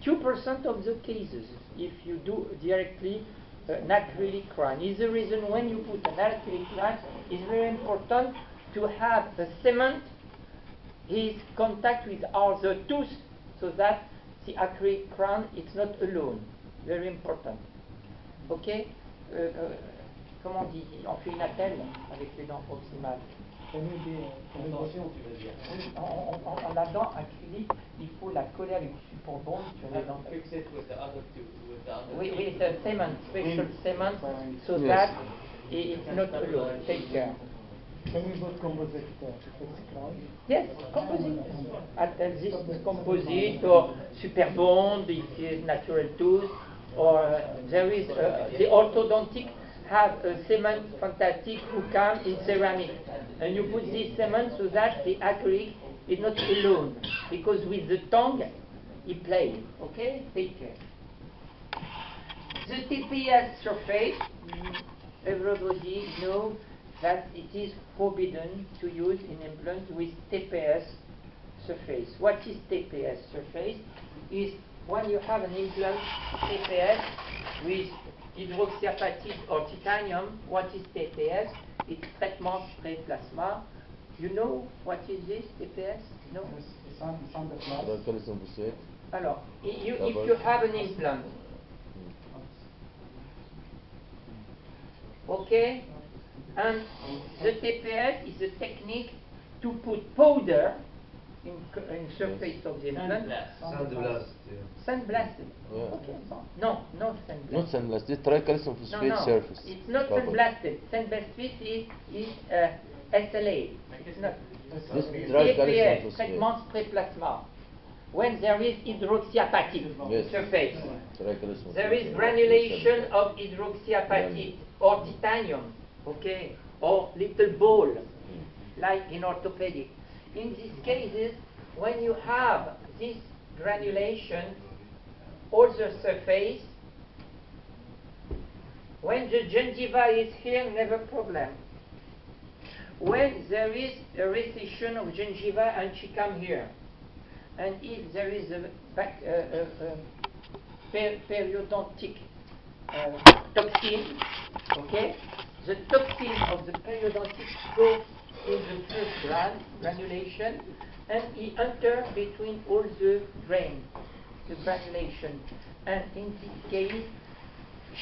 2% of the cases, if you do directly an acrylic crown. Is the reason when you put an acrylic crown, it's very important to have the cement is contact with other tooth so that the acrylic crown is not alone. Very important. Ok? Comment on dit? On fait une attelle avec les dents proximales. En la dent acrylique, il faut la coller avec du support bond sur les dents. Oui, the cement, special cement, so that it's not alone. Take care. Can we put composite to fix crown? Yes, composite. This is composite or super bond if it's natural tooth, or there is the orthodontic have a cement fantastic who come in ceramic, and you put this cement so that the acrylic is not alone, because with the tongue it plays. Okay, take care. The TPS surface, everybody knows that it is forbidden to use in implants with TPS surface. What is TPS surface? Is when you have an implant TPS with hydroxyapatite or titanium. What is TPS? It's traitement spray plasma. You know what is this TPS? No? Alors, if you have an implant, okay, and the TPS is a technique to put powder in surface of the implant. Sandblasted. Yeah. Okay. No sandblasted. Not sandblasted. It's tricalcium phosphate surface. It's not sandblasted. Sandblasted is SLA. It's not. This TPS, traitement spray plasma. When there is hydroxyapatite surface, there is granulation of hydroxyapatite or titanium, okay, or little ball, like in orthopedic. In these cases, when you have this granulation, all the surface, when the gingiva is here, never problem. When there is a recession of gingiva and she come here, and if there is a periodontic toxin, okay, the toxin of the periodontic goes in the first granulation, and it enters between all the grain, the granulation, and in this case,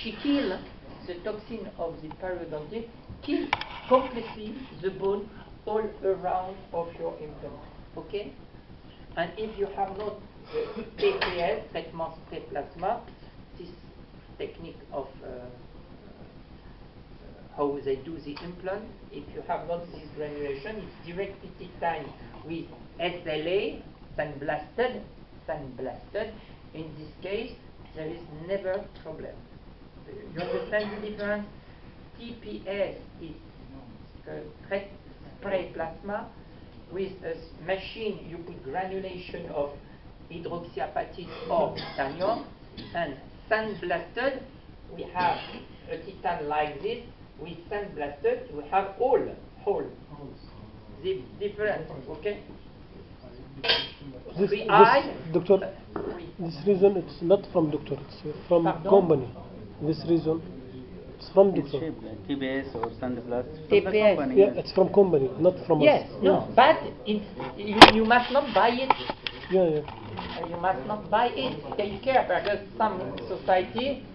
she kills the toxin of the periodontic, kills completely the bone all around of your implant, okay? And if you have not TPS, traitement spray plasma, this technique of how they do the implant, if you have not this granulation, it's directly titaned with SLA, sandblasted. In this case, there is never problem. You understand the difference? TPS is spray plasma. With a machine, you put granulation of hydroxyapatite or titanium, and sandblasted, we have a titan like this. With sandblasted, we have holes. The difference, okay? This, doctor, this reason it's not from doctor, it's from company. This reason it's from doctor. TBS or sandblast. TPS. Yeah, it's from company, not from us. Yes, no, but you must not buy it. Yeah. You must not buy it. Take care, because some society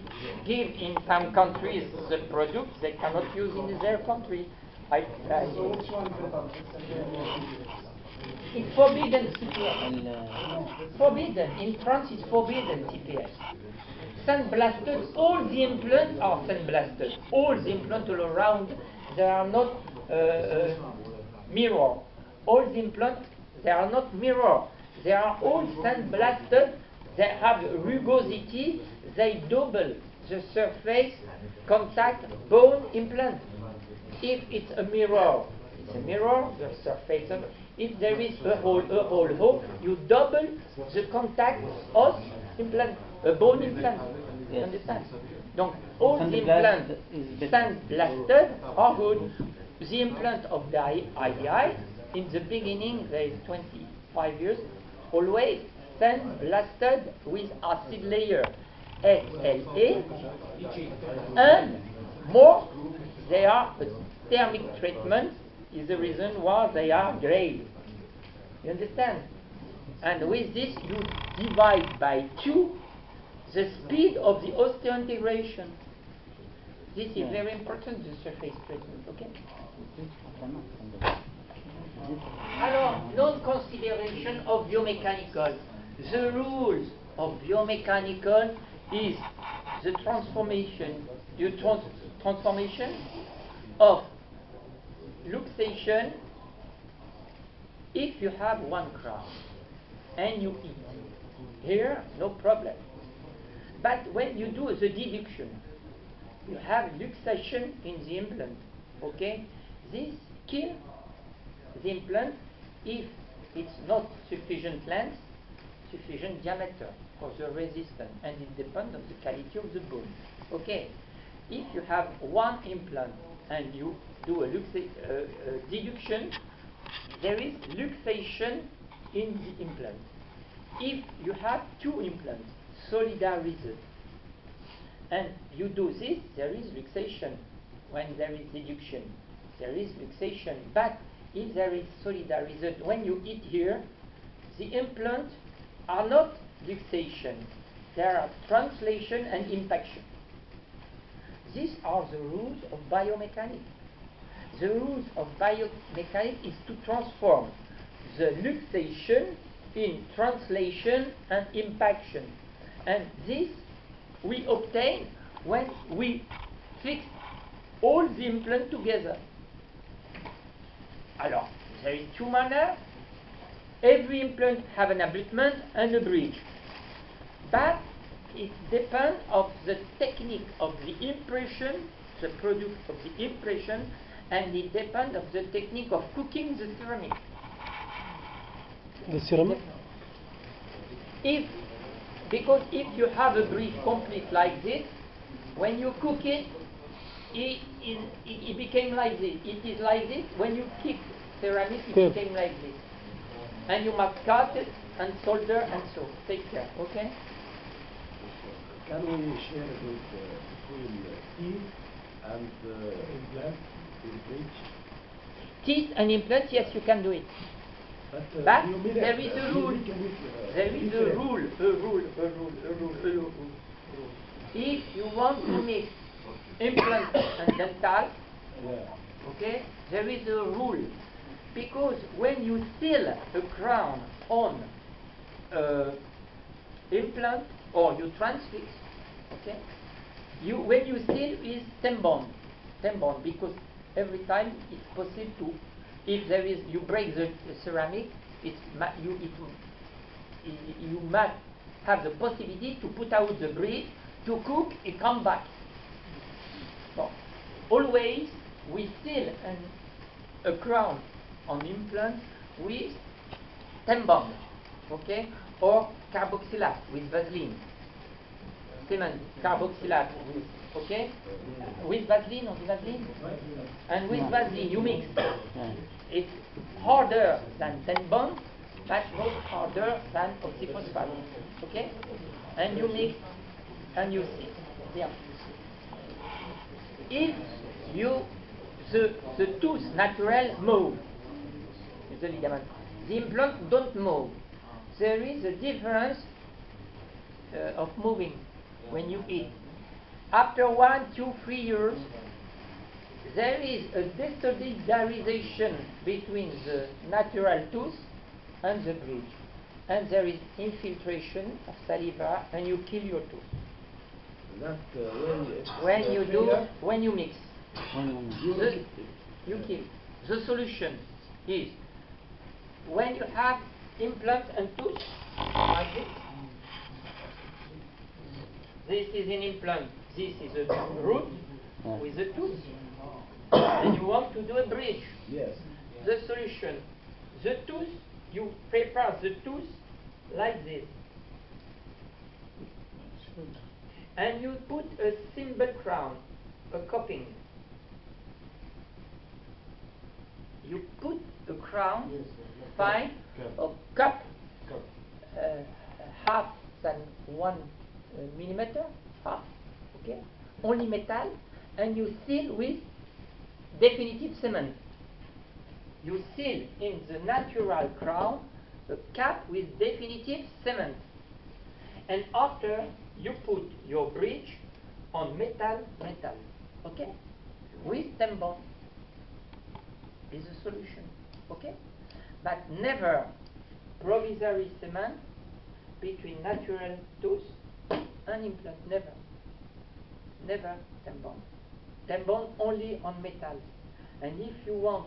give in some countries the products they cannot use in their country. It's forbidden TPS. Forbidden. In France it's forbidden TPS. Sandblasted, all the implants are sandblasted. All the implants all around, they are not mirror. All the implants, they are not mirror. They are all sandblasted. They have rugosity. They double the surface contact bone implant. If it's a mirror, the surface. If there is a hole, you double the contact of implant, a bone implant. Yes. Understand? Donc, all the implants sandblasted are good. The implant of the IDI, in the beginning, there is 25 years, always sandblasted with acid layer SLA, and more, they are a thermic treatment is the reason why they are gray. You understand? And with this, you divide by 2 the speed of the osseointegration. This is very important, the surface treatment, okay? Alors, non-consideration of biomechanical. The rules of biomechanical is the transformation, transformation of luxation if you have 1 crown and you eat. Here, no problem. But when you do the deduction, you have luxation in the implant, okay? This kills the implant if it's not sufficient length, sufficient diameter for the resistance, and it depends on the quality of the bone, okay? If you have 1 implant and you do a deduction, there is luxation in the implant. If you have 2 implants solidarized and you do this, there is luxation. When there is deduction, there is luxation. But if there is solidarized, when you eat here, the implants are not luxation. There are translation and impaction. These are the rules of biomechanics. The rules of biomechanics is to transform the luxation in translation and impaction. And this we obtain when we fix all the implants together. Alors, there is 2 manners. Every implant have an abutment and a bridge. But it depends of the technique of the impression, the product of the impression, and it depends of the technique of cooking the ceramic. The ceramic? Because if you have a bridge complete like this, when you cook it, it became like this. It is like this. When you kick ceramic, it became like this. And you must cut it and solder and so. Take care, okay? Can we share a bit between teeth and implant in bridge? Teeth and implant, yes, you can do it. But there is a rule. There is a rule. If you want to mix implant and dental, okay, there is a rule. Because when you seal a crown on implant or you transfix, okay, when you seal is stem bond, because every time it's possible to, if there is, you break the ceramic, you must have the possibility to put out the bridge, to cook, and come back. So, always we seal a crown on implant with stem bond, okay, or carboxylate with Vaseline. Cement, carboxylate with, okay, with Vaseline, on the Vaseline, and with Vaseline you mix. It's harder than stem bond, but not harder than oxyphosphate, okay, and you mix and you see. Yeah. If you the tooth natural move, the ligament, the implant don't move. There is a difference of moving when you eat. After 1, 2, 3 years, there is a desolidarization between the natural tooth and the bridge, and there is infiltration of saliva, and you kill your tooth. When you mix, you kill. The solution is when you have implant and tooth like this. This is an implant. This is a root with a tooth. And you want to do a bridge. Yes. The solution, the tooth, you prepare the tooth like this. And you put a simple crown, a cupping. You put a crown, fine, a cup, half than 1 millimeter, half, okay, only metal, and you seal with definitive cement. You seal in the natural crown the cap with definitive cement, and after you put your bridge on metal, okay, with tampon is a solution, okay, but never provisory cement between natural tooth and implant, never tampon only on metal. And if you want,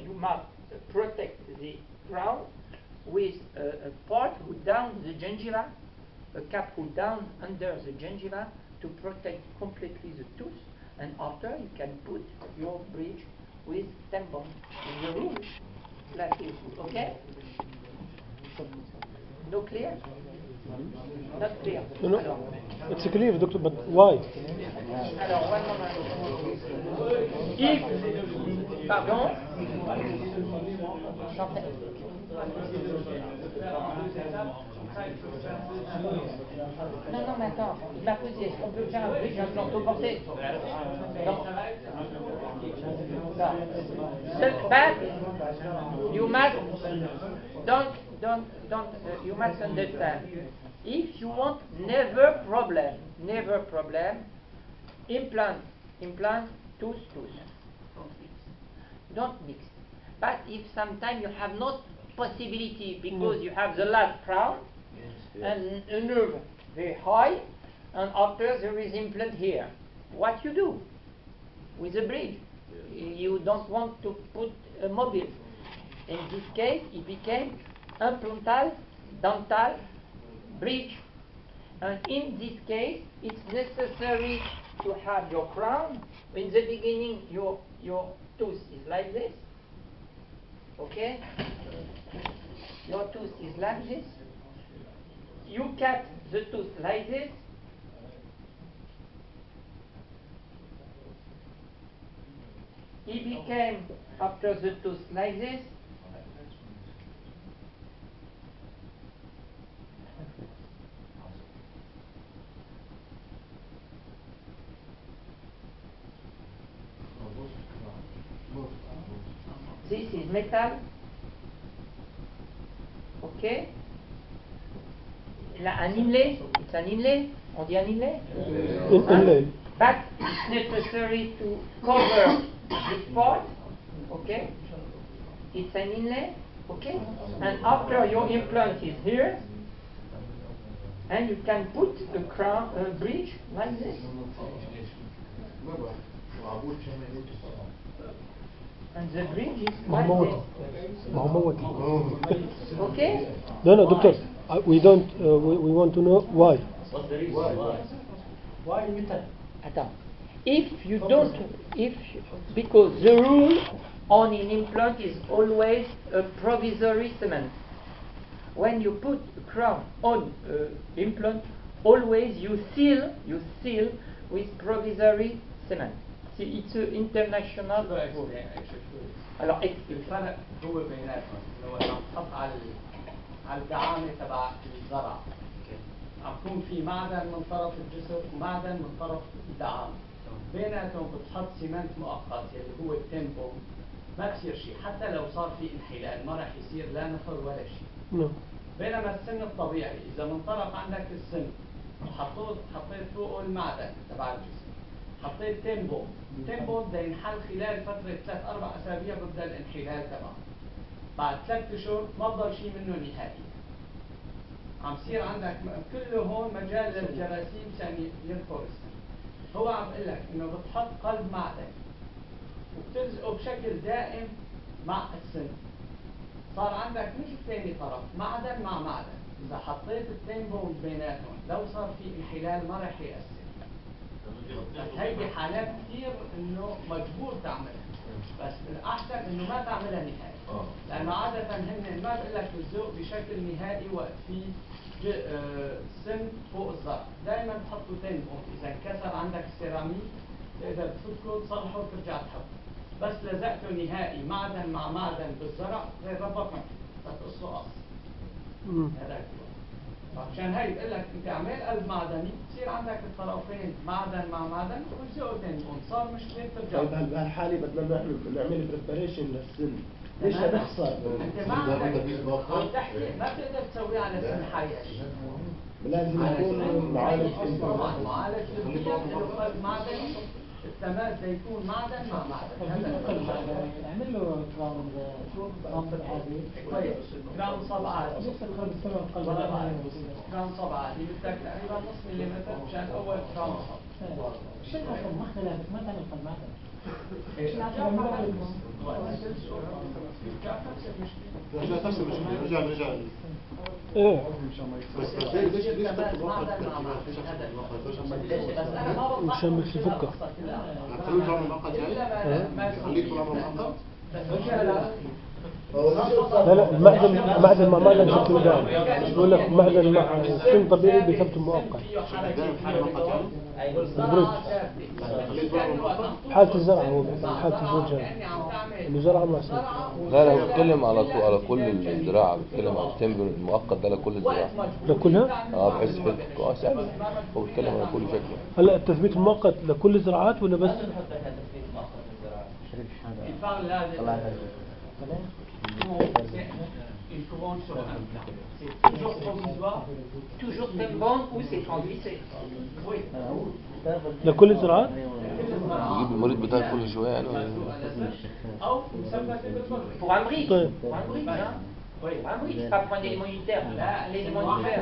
you must protect the crown with a part who down the gingiva, a cap who down under the gingiva to protect completely the tooth, and after you can put your bridge with tampon in the room like this, okay? No clear? Not clear. No, Alors, it's clear, doctor, but why? alors, one moment. If, pardon? J'entends. Non, mais attends, il m'a posé, est-ce qu'on peut faire un bridge implantoporté? Non. Ça. But you must, you must understand. If you want, never problem, implant, tooth. Don't mix. But if sometimes you have not possibility because you have the last crown and a nerve very high, and after there is implant here, what you do with the bridge? You don't want to put a mobile. In this case, it became implantal dental bridge, and in this case, it's necessary to have your crown. In the beginning, your tooth is like this. Okay? Your tooth is like this. You cut the tooth like this. He became, after the tooth like this. This is metal. Okay. Là, un inlay. It's an inlay. On dit un inlay? Inlay. But it's necessary to cover this part. Okay. It's an inlay. Okay. And after your implant is here, and you can put a crown, a bridge like this. And the bridge is like this. Okay? No, doctor. We don't. We want to know why. What's the reason? Why metal? Attends. If you don't, because the rule on an implant is always a provisory cement. When you put a crown on implant, always you seal with provisory cement. It's an international rule. Alors, الفرق هو بيناتهم لو عم تحط على الدعامة تبع الزرع عم يكون في معدن من طرف الجسر ومعدن من طرف الدعامة، بيناتهم بتحط سيمنت مؤقت اللي هو التيمبو، ما بصير شيء حتى لو صار في انحلال ما راح يصير لا نفر ولا شيء. بينما السن الطبيعي اذا منطلق عندك السن وحطيت فوقه المعدن تبع الجسم، حطيت تيمبو بده ينحل خلال فترة 3-4 أسابيع ببدأ الانحلال تبعه. بعد 3 أشهر ما بضل شيء منه نهائي. عم يصير عندك كله هون مجال للجراثيم عشان ينفر السن. هو عم بقول لك إنه بتحط قلب معدن وبتلزقه بشكل دائم مع السن. صار عندك مش ثاني طرف معدن مع معدن. إذا حطيت التيمبو بيناتهم لو صار في انحلال ما راح يأثر. بس هي بحالات كثير انه مجبور تعملها، بس الاحسن انه ما تعملها نهائي، لانه عاده هن ما بقول لك الذوق بشكل نهائي وقت في سن فوق الزرع، دائما بحطوا تيمبو، اذا انكسر عندك السيراميك تقدر تفكه تصلحه وترجع تحطه، بس لزقته نهائي معدن مع معدن بالزرع غير ربط ما فيه، بتقصه قص. هذاك عشان هي بقول لك انت عمال قلب معدني بصير عندك الطرفين معدن مع معدن ويلزقوا تانيين صار مشكله بترجع. طيب بهالحالة بدنا نعمل بريباريشن للسن، ليش هنخسر؟ انت ما عندك عم تحكي ما بتقدر تسويه على سن حي. لازم يكون معالج معالج البيض له قلب معدني، التماس يكون معدن مع معدن. اعمل له كراون عادي كويس كراون صبع عادي ولا كراون صبع عادي بدك تقريبا نص مليمتر مشان اول كراون صبع. ما اختلفت ما تعمل قلب معدن. رجع نفس المشكلة رجع ايه بس ليش تاخذ وقت مشان بس يفكر. خلوه يجرب المعقد جاي خليك بالامر المعقد لا لا المعدن مع معدن ثبت دائم. يقول لك معدن مع سن طبيعي بثبت مؤقت. البرج حالة الزرع هو حالة الزوجة الزرع ما صار. لا لا، هو بيتكلم على كل الزراعة، بيتكلم على التمبر المؤقت ده لكل الزراعة. لكلها؟ بحيث في الكواسع هو بيتكلم على كل شكله. هلا التثبيت المؤقت لكل الزراعات ولا بس؟ une couronne sur un plat. C'est toujours provisoire. Toujours tombant ou c'est transvissé. Oui. لكل الزراعات؟ يجيب المريض بتاعه كل شوية يعني أو مثبتة بالبرد. Pour un bridge. طيب. Pour un bridge, hein. Oui, pour un bridge, pas pour un élément unitaire. Là, l'élément unitaire.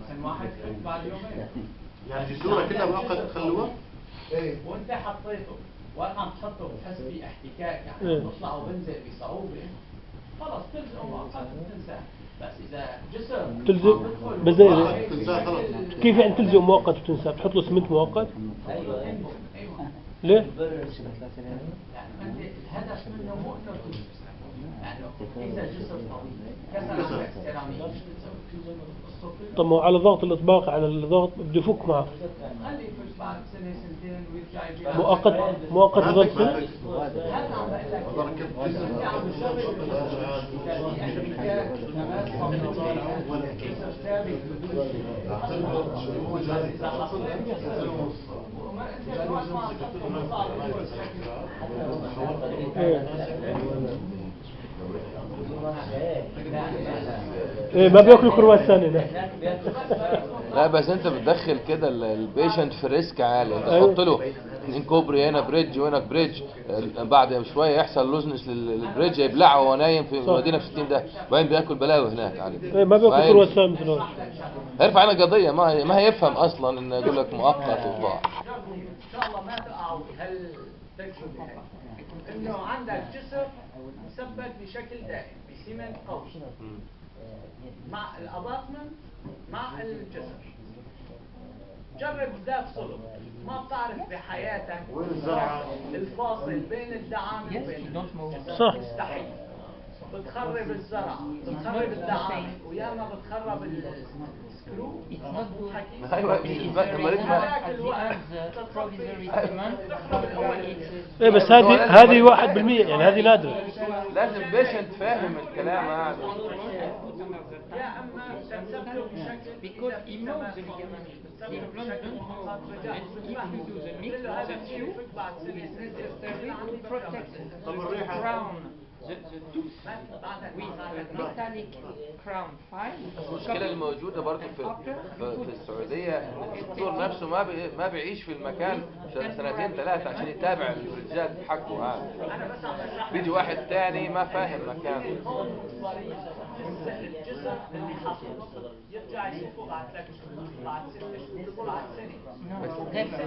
سن واحد بعد يومين. يعني الجذور كلها مؤقت تخلوها؟ وانت حطيته وقت عم تحطه بتحس باحتكاك يعني إيه. بيطلع وبنزل بصعوبة خلص تلزقه مؤقت وتنساه. بس إذا جسر تلزق بس زي تنساه خلص. كيف يعني تلزق مؤقت وتنسى؟ بتحط له سمنت مؤقت؟ أيوه. ليه؟ يعني أنت الهدف منه مو إنه تنسى. يعني إذا جسر طويل كسر عندك سيراميك طب ما هو على ضغط الإطباق على الضغط بده يفك معه. خليه يفك بعد سنة سنتين ويرجع يجي مؤقت يضل سنة؟ هذا عم بقول لك انت عم تشغل ايه ما بياكلوا كرواسون هنا. لا بس انت بتدخل كده البيشنت في ريسك عالي. انت أيوة. تحط له 2 كوبري هنا بريدج وهنا بريدج، بعد شويه يحصل لوزنس للبريدج يبلعه وهو نايم في مدينه في 60 ده، وبعدين بياكل بلاوي هناك عليه. ايه ما بياكلوا كرواسون مثل هون. هيرفع عنا قضيه ما هيفهم اصلا ان يقول لك مؤقت وضاع. ان شاء الله ما تقعوا بهالتجربه هاي انه عندك جسر مثبت بشكل دائم بسيمنت قوي مع الاباطمنت مع الجسر. جرب ذات صلب ما بتعرف بحياتك وين الزرعة؟ الفاصل بين الدعامه وبين الجسر. صح. مستحيل. بتخرب الزرع بتخرب الدعامه وياما بتخرب السكرو. ايوه المريض ما ايه بس هذه 1% يعني هذه نادرة. لازم بيشنت فاهم الكلام يعني. يا اما تثبته بشكل Because he knows the ligament. The implant and if you do the mix of the two, it is necessary to protect the crown, the tooth with a metallic crown file. المشكلة الموجودة برضه في السعودية ان الدكتور نفسه ما بيعيش في المكان سنتين ثلاثة عشان يتابع الرجال حقه هذا. بيجي واحد تاني ما فاهم مكانه. الجسر اللي حاطه يرجع يشوفه بعد 3 شهور بعد 6 شهور بعد سنة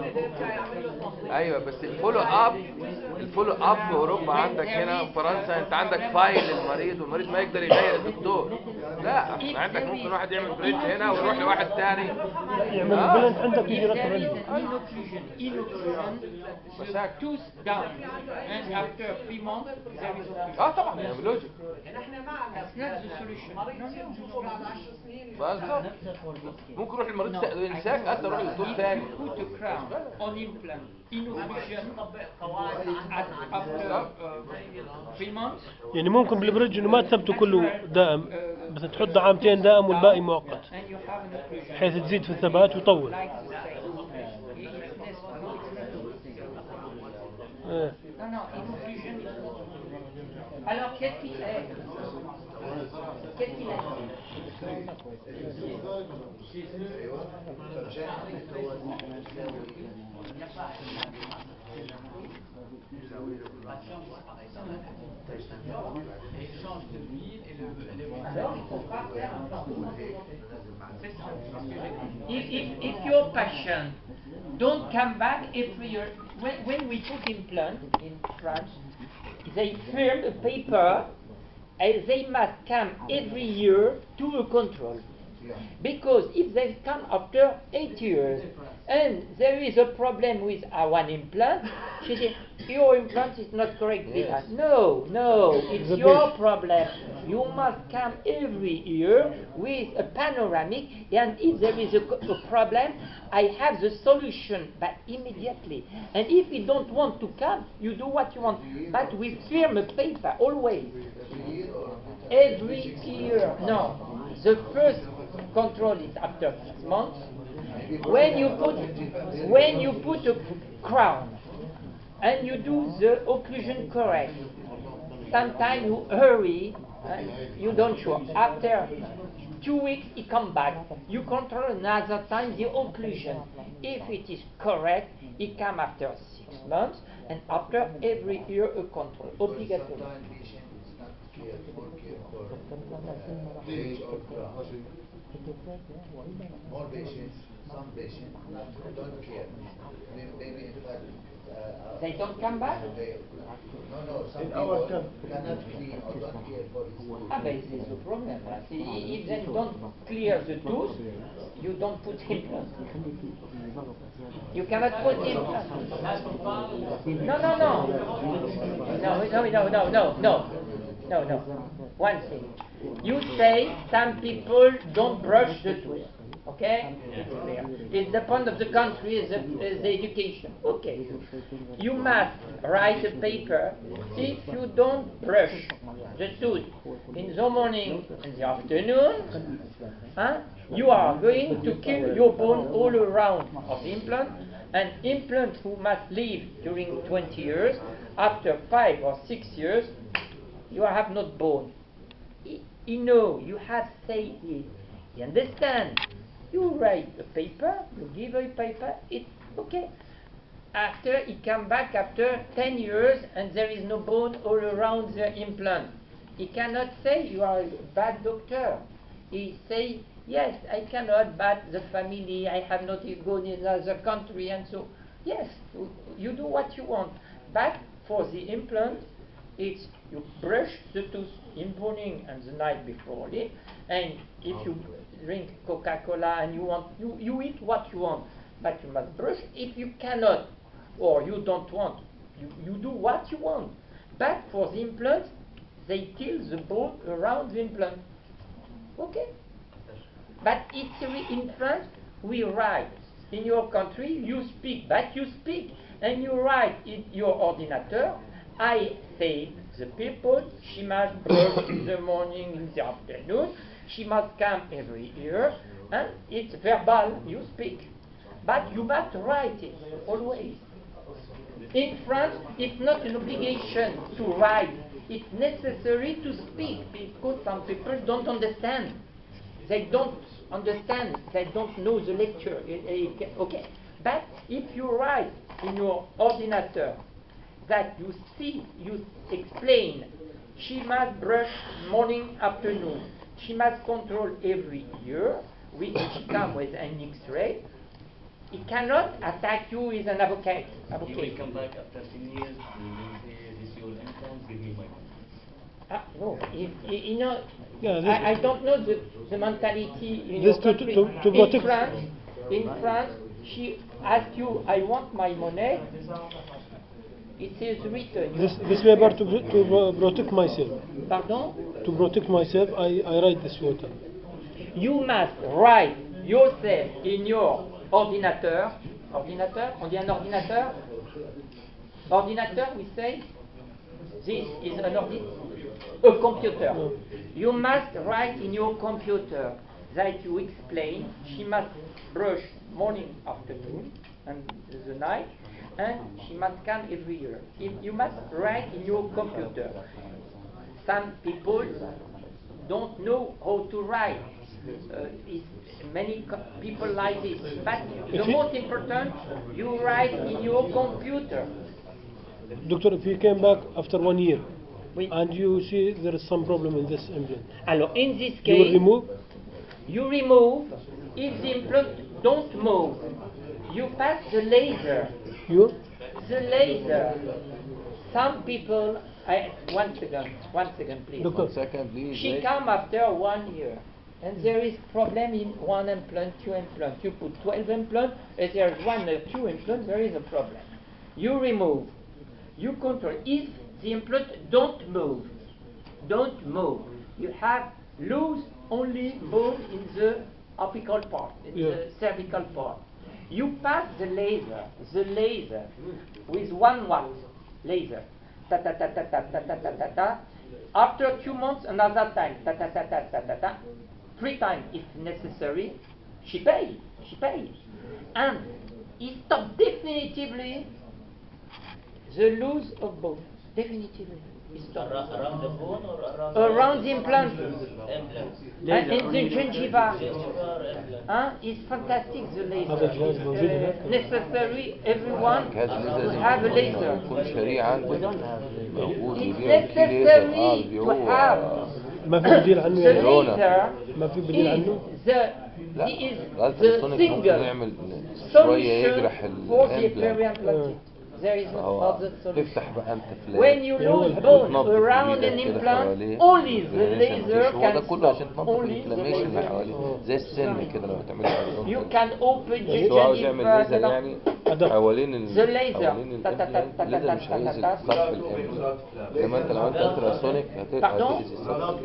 يرجع يعمل له تطبيق. ايوه بس الفولو اب في اوروبا عندك هنا في فرنسا انت عندك فايل للمريض والمريض ما يقدر يغير الدكتور. لا عندك ممكن واحد يعمل بريدج هنا ويروح لواحد ثاني يعمل بلنت عندك يجي ركب عنده. Tooth down, and after 3 months there is occlusion. طبعا يعني لوجيك. احنا ما عندنا That's not the solution. مريض يشوفه بعد 10 سنين بالظبط. ممكن يروح المريض ينساك اصلا يروح لدكتور ثاني. Put a crown on implant in occlusion after 3 months. يعني ممكن بالبريدج انه ما تثبته كله دائم، بس تحط عامتين دائم والباقي مؤقت، And you have an occlusion. بحيث تزيد في الثبات ويطول. Like the same. إيه. Non, non, une occlusion. Alors, qu'est-ce qu'il est? Qu'est-ce qu'il est? Alors, il faut pas faire un plan. If your patient don't come back every year, when we put implant in France, they firm a paper and they must come every year to a control. Because if they come after 8 years and there is a problem with one implant, she says, your implant is not correctly done. No, it's your problem. You must come every year with a panoramic, and if there is a problem, I have the solution, but immediately. And if you don't want to come, you do what you want. But we firm a paper always. Every year. No. The first control is after 6 months. When you put a crown and you do the occlusion correct, sometimes you hurry, you don't show. After 2 weeks, it come back. You control another time the occlusion. If it is correct, it come after 6 months, and after every year a control, obligatory. More patients, some patients don't care. Maybe in fact, They don't come back? no, some people cannot clean or don't care for it. Ah, but this is the problem. If they don't clear the tooth, you don't put implant. You cannot put implant. No. One thing. You say some people don't brush the tooth. Okay? It's clear. It depends of the country, the education. Okay. You must write a paper. If you don't brush the tooth in the morning and the afternoon, you are going to kill your bone all around of the implant. An implant who must live during 20 years, after 5 or 6 years, you have not bone. You know, you have said it. You understand? You write a paper, you give a paper, it's okay. After he come back after 10 years and there is no bone all around the implant, he cannot say you are a bad doctor. He say, yes, I cannot, but the family, I have not gone in another country, and so, yes, you do what you want. But for the implant, it's you brush the tooth in morning and the night before it, and if you drink Coca-Cola and you eat what you want, but you must brush. If you cannot or you don't want, you do what you want. But for the implant, they kill the bone around the implant. Okay? But it's in France, we write. In your country, you speak, but you speak and you write in your ordinateur. I say the people, she must brush in the morning, in the afternoon. She must come every year, and it's verbal, you speak. But you must write it, always. In France, it's not an obligation to write. It's necessary to speak, because some people don't understand. They don't understand, they don't know the lecture. Okay, but if you write in your ordinateur that you see, you explain, she must brush morning, afternoon. She must control every year. She comes with an X-ray. He cannot attack you with an advocate. You will come back after 10 years and you will say, this is your implant, give me my money. No, you know, Yeah, I don't know the mentality in This your to country. protect- In France, she asks you, I want my money. It is written. This paper to protect myself. Pardon? To protect myself, I write this water. You must write yourself in your ordinateur. Ordinateur, on dit un ordinateur. Ordinateur, we say, this is a computer. You must write in your computer that you explain. She must brush morning, afternoon, and the night, and she must come every year. You must write in your computer. Some people don't know how to write. Many people like this, but the most important, you write in your computer. Doctor, if you came back after 1 year Oui. and you see there is some problem in this implant, Alors, in this you will case, remove? you remove. If the implant don't move, you pass the laser. You? The laser. Some people. One second, please. Doctor. 1 second, please. She wait. come after 1 year, and there is problem in one implant, two implants. You put 12 implants, if there is one or two implants, there is a problem. You remove. You control. If the implant don't move, you have lose only bone in the apical part, in the cervical part. You pass the laser with 1 watt laser. Ta ta ta ta ta ta ta ta ta ta. After 2 months, another time. Ta ta ta ta ta ta ta. 3 times if necessary. She pays. And it stops definitively the loss of bone. Definitively. It stops. Around the bone or Around the implant. implant? And in the gingiva. Implant. It's fantastic, the هذا الجهاز موجود laser. هناك. Necessary everyone جهاز to الليزر have a لازم laser. يكون شريع عندك موجود It's وبيبيعوا في ليزر necessary to بيبيعوه have ما في بديل عنه the يعني؟ Corona. laser. ما في بديل عنه؟ لا is الالتراسونيك the ممكن single يعمل شوية يجرح solution for the الامبلانت peri-implanted. There is no هو other solution. تفتح بقى انت When you lose bone around an implant, only the laser هو ده can كله عشان stop. تنظف Only the الانفلاميشن اللي laser. حواليه زي السن كده لما تعمل You can open the بس هو عاوز يعمل ليزر gingiva. يعني أدق. حوالين The laser. حوالين الامبلانت الليزر مش هيأذي سطح الامبلانت لما انت لو انت التراسونيك Pardon? هتأذي سطح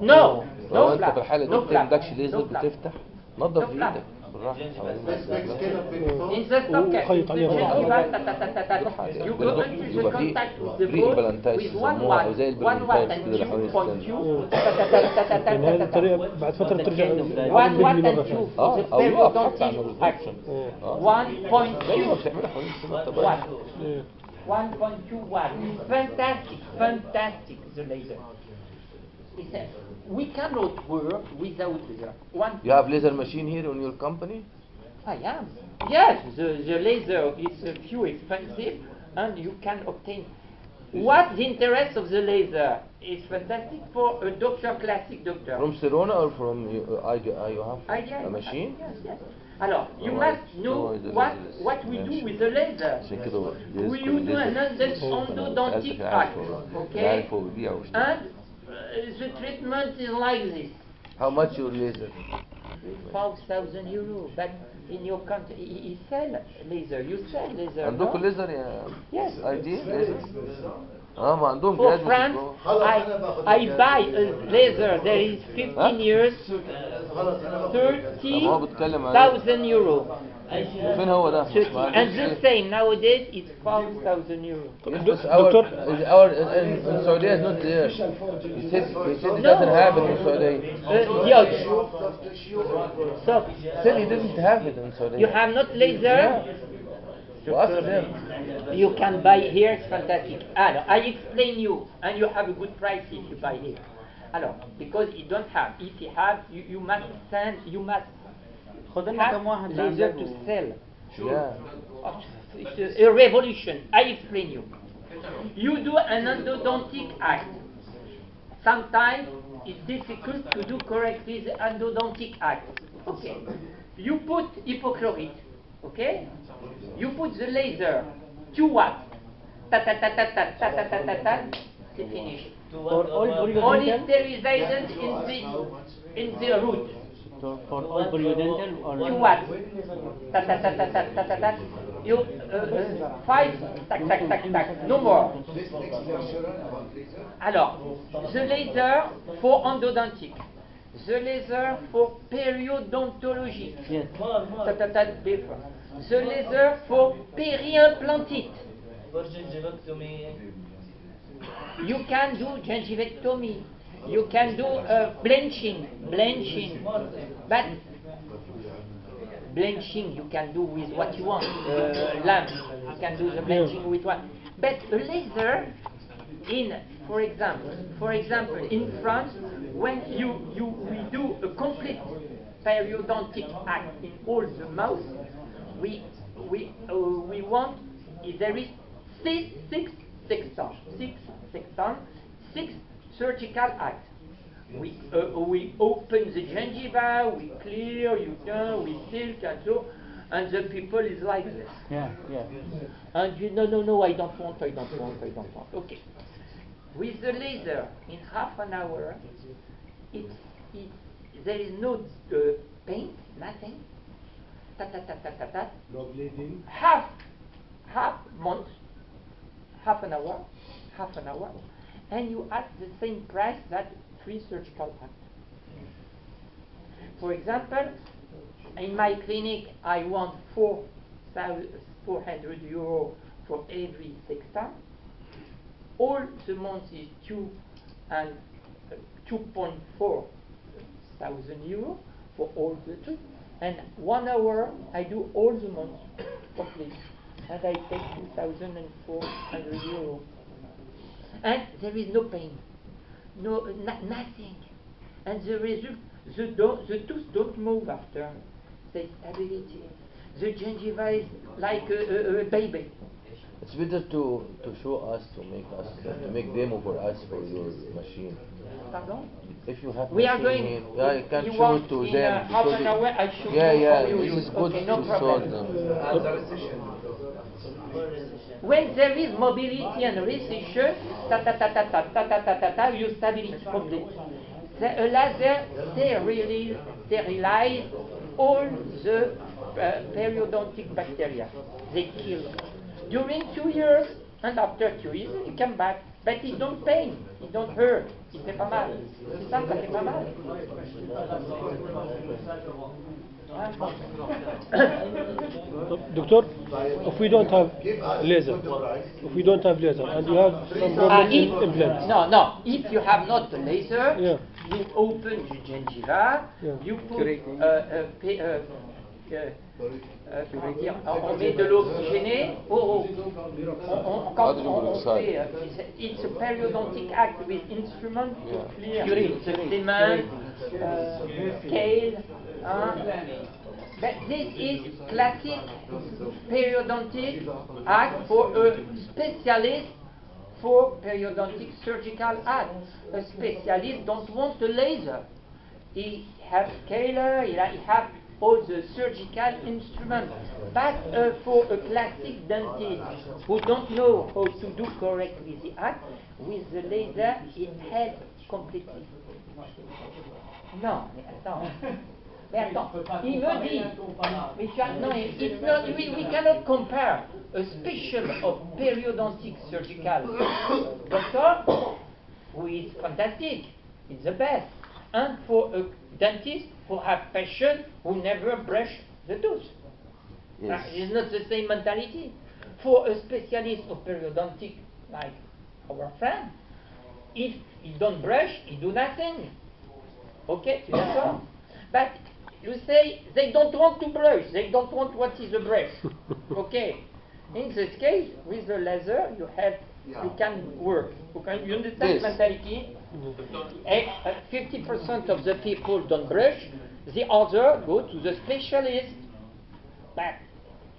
No, لو no انت في الحالة دي no ما عندكش ليزر no flap. بتفتح نظف No بايدك بالراحة حوالين In the socket, وخيط عليها the مرة. gingiva, you go until the يبقى في contact with the بري bone امبلانتايز with 1 يسموها او watt, زي 1 watt البلانتايز and كده اللي حوالين السن 2.2. يعني هذه الطريقة بعد فترة ترجع 1 watt مرة and 2 ثانية. for the او يقف حتى عن periodontic action. زي ما 1.2 بتعملها حوالين السن انت watt. بقى 1.2 watt. Fantastic, the laser. We cannot work without laser. You have laser machine here in your company? I am. Yes, the laser is few expensive and you can obtain. What's the interest of the laser? It's fantastic for a doctor, classic doctor. From Serona or from you have Yes, a machine? Yes. Alors, you must know what we do with the laser. عشان كده We do an endodontic act, okay? And the treatment is like this. How much your laser? 5,000 euros. But in your country, you sell laser. You sell laser. عندكم no? ليزر يا Yes. ID ليزر؟ ما عندهم For جهاز France, بس I buy a laser. There is 15 years, هو بيتكلم على 30,000 euro. فين هو ده؟ 30. And the same nowadays is 5,000 euro. Yes, our in Saudi is not there. He said he doesn't have it in Saudi. Huge. So, Said he didn't have it in Saudi. you have not laser? Ask them. You can buy here, it's fantastic. Alors, I explain you, and you have a good price if you buy here. Alors, because you don't have, if you have, you must send, you must خذ لنا have كم واحد laser to لعندك sell. Yeah. It's a revolution. I explain you. You do an endodontic act. Sometimes it's difficult to do correctly the endodontic act. Okay. You put hypochlorite. Okay. You put the laser. 2 watts. Ta ta ta ta ta ta ta ta ta ta. It's finished. For all All periodontal, sterilization in the root. for all periodontal or 2 watts. Ta ta ta ta ta ta ta ta. You 5 tac tac tac tac. No more. Alors, the laser for endodontic. The laser for periodontology. Yes. That's different. The laser for peri-implantite. For gingivectomy, You can do gingivectomy. You can do blanching. But blanching you can do with what you want. Lamp. You can do the blanching with what. But a laser, for example, in France, when we do a complete periodontic act in all the mouth, we want, if there is six surgical acts. We open the gingiva, we clear, we silk and so, and the people is like this. Yeah. And you no, I don't want. Okay. With the laser, in half an hour, there is no pain, nothing. No bleeding. Half an hour, and you ask the same price that 3 surgical acts. For example, in my clinic, I want 400 euro for every 6 times. All the month is 2.4 thousand euro for all the two, and 1 hour I do all the month complete, and I take 2,400 euro, and there is no pain, nothing, and the result, the tooth don't move after, the stability, the gingiva is like a baby. It's better to show us, to make demo for us for your machine. Pardon? If you have We are machine going. here, you can You show want it to in them. half because an hour I show yeah, you how you this use. is good Okay, no to show problem. them. When there is mobility and recession, you stability complete. The laser sterilize all the periodontic bacteria. They kill. During 2 years, and after 2 years, you come back. But it don't pain, it don't hurt, il fait pas mal. C'est ça, ça fait pas mal. Doctor, if we don't have laser, and you have some problem in implants. No. If you have not the laser, Yeah. you open the gingiva, Yeah. you put comment dire, on met de l'eau oxygénée. Quand on fait, it's a periodontic act with instrument to clear the cement, scale. But this is classic periodontic act for a specialist for periodontic surgical act. A specialist don't want a laser. He have scaler, he have all the surgical instruments. But for a classic dentist who don't know how to do correctly the act, with the laser it helps completely. Non, mais attends. Mais attends, il me dit, mais non, it's not, we cannot compare a special of periodontic surgical doctor, who is fantastic, it's the best, and for a dentist who have patient who never brush the tooth. Yes. It's not the same mentality. For a specialist of periodontic, like our friend, if he don't brush, he do nothing. Okay, tu d'accord? But you say they don't want to brush, they don't want what is a brush. Okay, in this case, with the laser, you can work. You understand Yes. mentality? 50% of the people don't brush, the other go to the specialist. But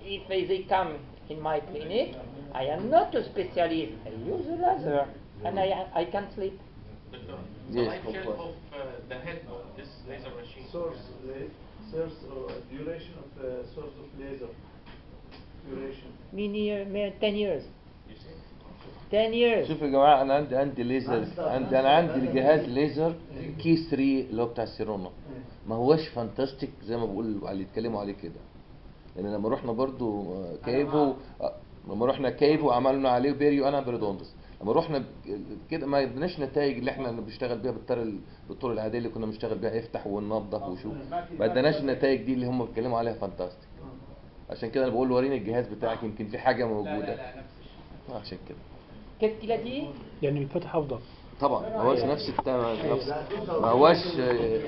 if they come in my clinic, I am not a specialist, I use a laser, and I can sleep. Yes, I of can course. of the head of this laser machine. Duration of source of laser. Duration. 10 years. You see? 10 years. شوف يا جماعه، انا عندي ليزر، عندي الجهاز ليزر كي 3 اللي هو بتاع السيرونا، ما هوش فانتاستيك زي ما بقول اللي يتكلموا عليه كده. يعني لما رحنا برضو كايفو، لما رحنا كايفو عملنا عليه بيريو انا بريدوندس، اما رحنا كده ما ادناش نتائج اللي احنا بنشتغل بيها بالطرق العاديه اللي كنا بنشتغل بيها افتح وننظف وشوف، ما ادناش النتائج دي اللي هم بيتكلموا عليها فانتاستيك. عشان كده انا بقول له وريني الجهاز بتاعك يمكن في حاجه موجوده. عشان كده Qu'est-ce qu'il a dit? يعني الفتح افضل. طبعا ما هوش نفس ما هوش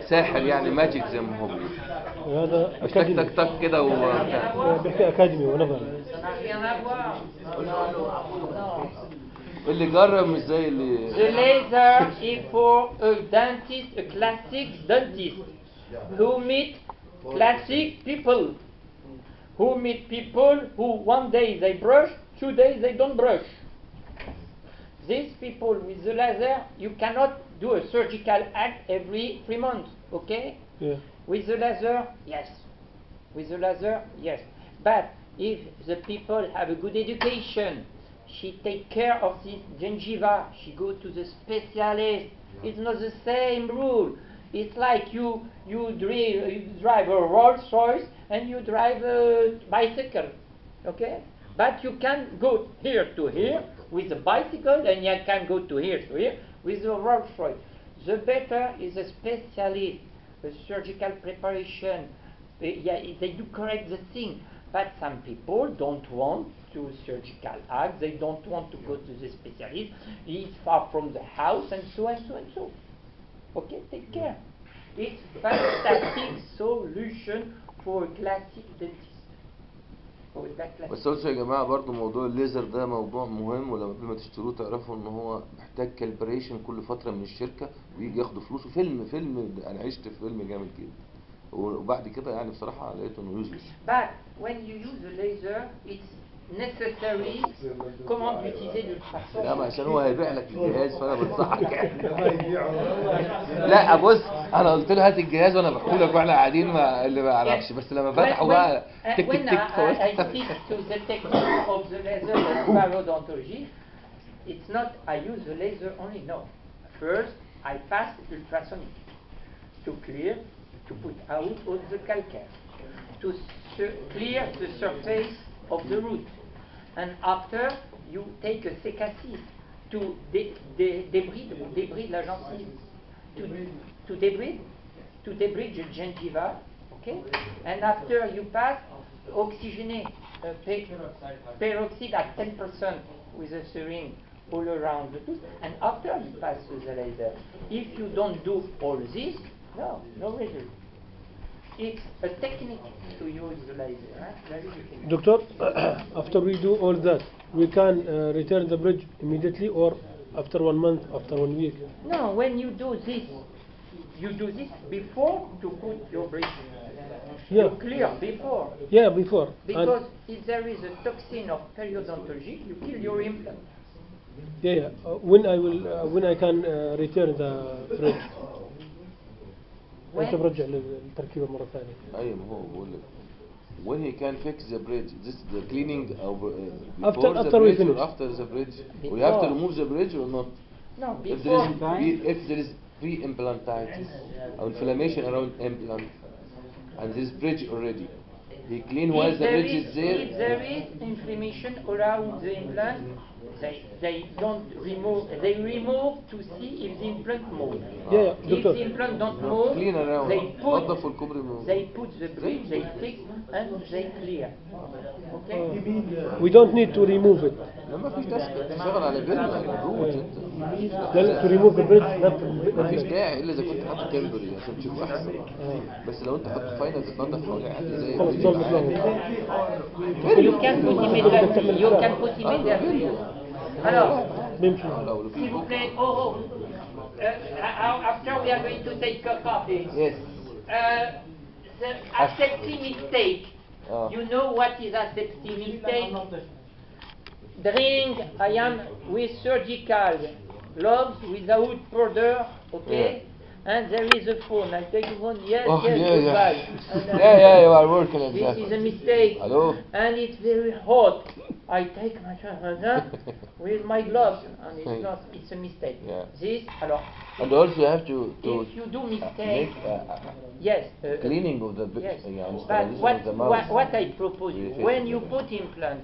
ساحر يعني ماجيك زي ما هو بيقول. هذا مش تك اكاديمي. تك تك كده بيحكي اكاديمي ونظري. Ça n'a rien à voir. اللي جرب مش زي اللي The laser is for a dentist, a classic dentist, who meet classic people, who meet people who one day they brush, 2 days they don't brush. These people with the laser, you cannot do a surgical act every 3 months, okay? Yeah. With the laser, yes. With the laser, yes. But if the people have a good education, she take care of this gingiva, she go to the specialist. It's not the same rule. It's like you drive a Rolls Royce and you drive a bicycle, okay? But you can go here to here with a bicycle, and you can go to here with a Rolls Royce. The better is a specialist, a surgical preparation. They do correct the thing, but some people don't want to surgical act. They don't want to go to the specialist. It's far from the house, and so and so and so. Okay, take care. It's fantastic solution for a classic dentist. بس قلت يا جماعه برضو موضوع الليزر ده موضوع مهم، ولما قبل ما تشتروه تعرفوا ان هو محتاج كالبريشن كل فتره من الشركه ويجي ياخدوا فلوسه. فيلم انا عشت في فيلم جامد جدا، وبعد كده يعني بصراحه لقيته انه يوزلس. But when you use the laser, it's necessary. Comment l'utiliser de façon. لا ما عشان هو هيبيع لك الجهاز فانا بنصحك. لا بص انا قلت له هات الجهاز وانا بحكي لك واحنا قاعدين اللي ما يعرفش، بس لما فتحوا بقى تك تك تك I stick to the technique of the laser and parodontology. It's not I use the laser only. No. First I pass ultrasonic to clear, to put out all the calcaire, to clear the surface of the root, and after you take a sécassiste to débride la gencive, to debride the gingiva, okay, and after you pass oxygenate peroxide at 10% with a syringe all around the tooth, and after you pass to the laser. If you don't do all this, no result. It's a technique to use the laser. Doctor, after we do all that, we can return the bridge immediately or after 1 month, after 1 week? No, when you do this, you do this before to put your bridge. Yeah. You clear before. Yeah, before. Because if there is a toxin of periodontology, you kill your implant. Yeah. When I can return the bridge? انت برجع للتركيبه مره ثانيه. ايوه ما هو بقول لك when he can fix the bridge, this the cleaning after the we bridge finish. or after the bridge, we have to remove the bridge or not? No, before. If there is pre-implantitis or inflammation around implant and this bridge already, he clean while the bridge is there. If there is inflammation around the implant, they don't remove. They remove to see if the implant moves. Yeah, if the implant don't move, clean around. they put the bridge, they fix and they clear. Okay. We don't need to remove it. لا ما فيش تسكت تشتغل على الروت انت. لا to remove the bridge. ما فيش داعي الا اذا كنت حاطط تمبري عشان تشوف احسن. بس لو انت حاطط فاينل تتنضف حوالي عادي زي You can put immediately. You can put immediately. Alors, s'il vous plaît, after we are going to take a coffee. Yes. The aseptic mistake. You know what is aseptic mistake? Drink, I am with surgical gloves without powder, okay? And there is a phone. I take the phone, yes, goodbye. Yeah, you are working on that. This is a mistake. Hello? And it's very hot. I take my with my gloves, and it's a mistake. Yeah. This, alors. And also you have to if you do mistake, yes, cleaning of the yes. Yeah, but of the mouth. what I propose you, when you put implant,